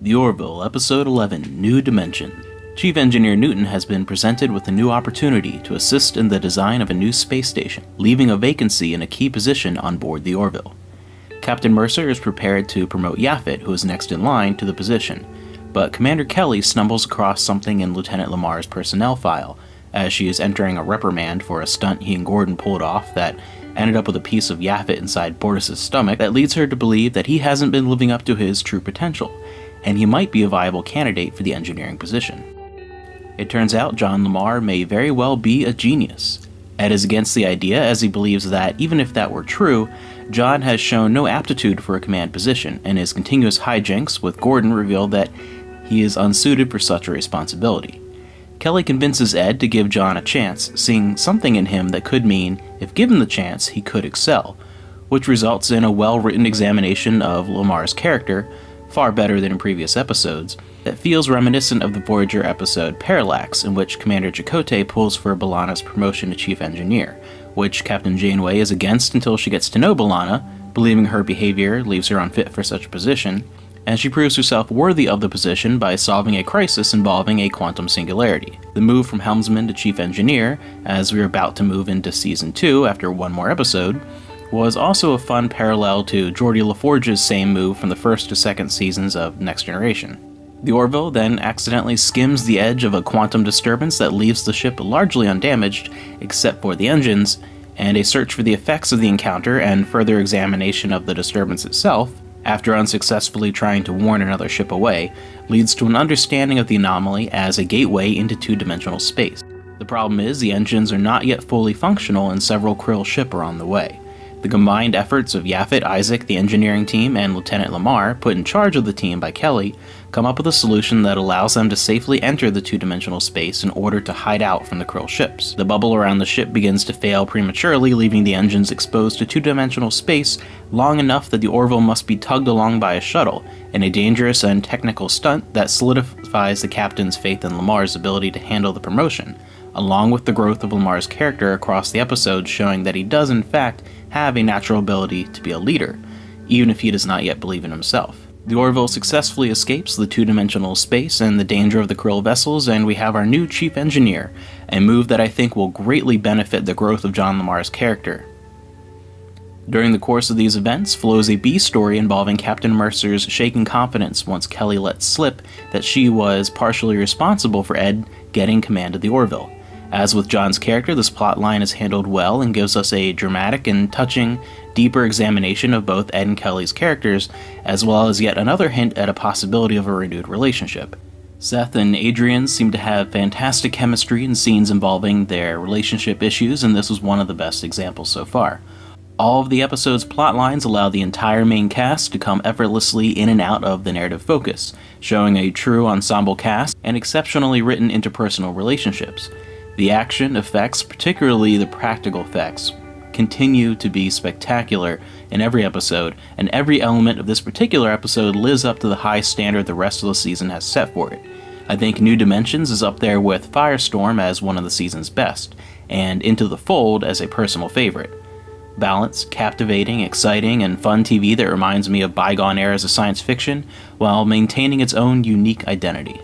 The Orville, Episode 11, New Dimension. Chief Engineer Newton has been presented with a new opportunity to assist in the design of a new space station, leaving a vacancy in a key position on board the Orville. Captain Mercer is prepared to promote Yaphet, who is next in line, to the position, but Commander Kelley stumbles across something in Lieutenant LaMarr's personnel file, as she is entering a reprimand for a stunt he and Gordon pulled off that ended up with a piece of Yaphet inside Bortus's stomach that leads her to believe that he hasn't been living up to his true potential, and he might be a viable candidate for the engineering position. It turns out John LaMarr may very well be a genius. Ed is against the idea, as he believes that, even if that were true, John has shown no aptitude for a command position, and his continuous hijinks with Gordon reveal that he is unsuited for such a responsibility. Kelley convinces Ed to give John a chance, seeing something in him that could mean, if given the chance, he could excel, which results in a well-written examination of LaMarr's character, far better than in previous episodes, that feels reminiscent of the Voyager episode Parallax, in which Commander Chakotay pulls for B'Elanna's promotion to Chief Engineer, which Captain Janeway is against until she gets to know B'Elanna, believing her behavior leaves her unfit for such a position, and she proves herself worthy of the position by solving a crisis involving a quantum singularity. The move from helmsman to chief engineer, as we are about to move into Season 2 after one more episode, was also a fun parallel to Geordi LaForge's same move from the first to second seasons of Next Generation. The Orville then accidentally skims the edge of a quantum disturbance that leaves the ship largely undamaged, except for the engines, and a search for the effects of the encounter and further examination of the disturbance itself, after unsuccessfully trying to warn another ship away, leads to an understanding of the anomaly as a gateway into two-dimensional space. The problem is the engines are not yet fully functional and several Krill ship are on the way. The combined efforts of Yaphet, Isaac, the engineering team, and Lieutenant LaMarr, put in charge of the team by Kelley, come up with a solution that allows them to safely enter the two-dimensional space in order to hide out from the Krill ships. The bubble around the ship begins to fail prematurely, leaving the engines exposed to two-dimensional space long enough that the Orville must be tugged along by a shuttle, in a dangerous and technical stunt that solidifies the captain's faith in LaMarr's ability to handle the promotion, along with the growth of LaMarr's character across the episodes, showing that he does in fact have a natural ability to be a leader, even if he does not yet believe in himself. The Orville successfully escapes the two-dimensional space and the danger of the Krill vessels, and we have our new chief engineer, a move that I think will greatly benefit the growth of John LaMarr's character. During the course of these events flows a B story involving Captain Mercer's shaken confidence once Kelley lets slip that she was partially responsible for Ed getting command of the Orville. As with John's character, this plotline is handled well and gives us a dramatic and touching, deeper examination of both Ed and Kelley's characters, as well as yet another hint at a possibility of a renewed relationship. Seth and Adrian seem to have fantastic chemistry in scenes involving their relationship issues, and this was one of the best examples so far. All of the episode's plotlines allow the entire main cast to come effortlessly in and out of the narrative focus, showing a true ensemble cast and exceptionally written interpersonal relationships. The action effects, particularly the practical effects, continue to be spectacular in every episode, and every element of this particular episode lives up to the high standard the rest of the season has set for it. I think New Dimensions is up there with Firestorm as one of the season's best, and Into the Fold as a personal favorite. Balanced, captivating, exciting, and fun TV that reminds me of bygone eras of science fiction, while maintaining its own unique identity.